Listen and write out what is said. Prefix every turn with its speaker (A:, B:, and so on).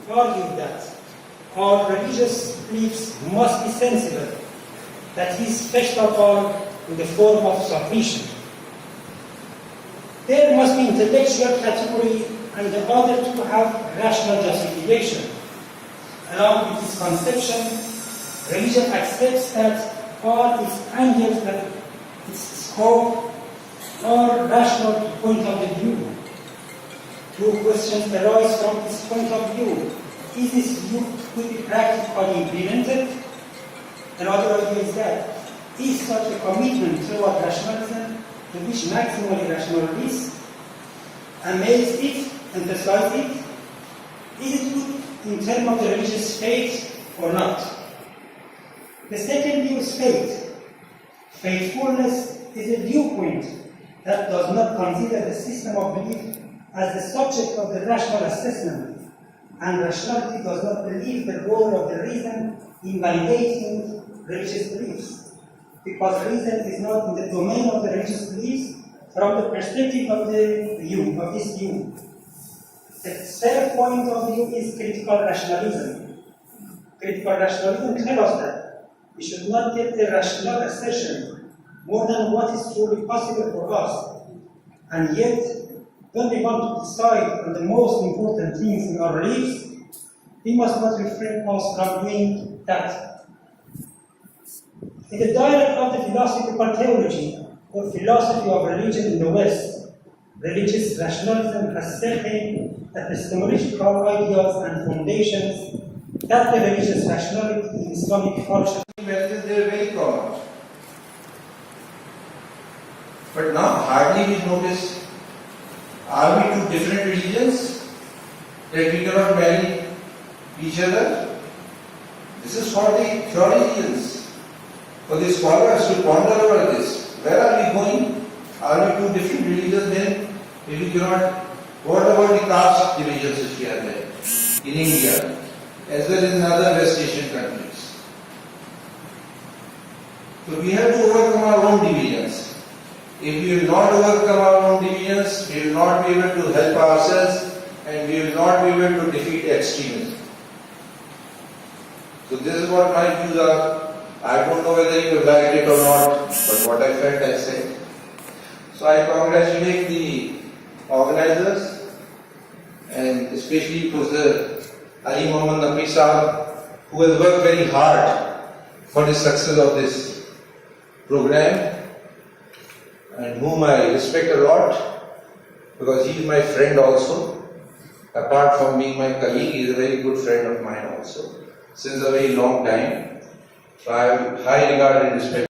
A: argued that our religious beliefs must be sensible, that is, first of all, in the form of submission. There must be intellectual category, and the other to have rational justification. Along with this conception, religion accepts that all its angles and its scope are rational point of view. Two questions arise from this point of view. Is this view to be practically implemented? Another idea is that, is such a commitment toward rationalism, to which maximally rationalists amaze it, emphasize it? Is it good in terms of the religious faith or not? The second view is faith. Faithfulness is a viewpoint that does not consider the system of belief as the subject of the rational assessment, and rationality does not believe the role of the reason in validating religious beliefs, because reason is not in the domain of the religious beliefs from the perspective of this view. The third point of view is critical rationalism. Critical rationalism tells us that we should not take the rational assertion more than what is truly possible for us, and yet, when we want to decide on the most important things in our lives, we must not refrain us from doing that. In the dialogue of the philosophical theology or philosophy of religion in the West, religious rationalism has certain epistemological ideas and foundations that the religious rationality in Islamic culture.
B: They are very common. But now hardly we notice, are we two different religions that we cannot marry each other? This is for the theologians, for the scholars to ponder over this. Where are we going? Are we two different religions then? If we cannot, what about the caste divisions which we are there in India, as well as in other West Asian countries? So we have to overcome our own divisions. If we will not overcome our own divisions, we will not be able to help ourselves, and we will not be able to defeat extremism. So this is what my views are. I don't know whether you have liked it or not, but what I felt I said. So I congratulate the organizers, and especially Professor Ali Muhammad Naqvi Sahab, who has worked very hard for the success of this program, and whom I respect a lot, because he is my friend also. Apart from being my colleague, he is a very good friend of mine also, since a very long time. So I have high regard and respect.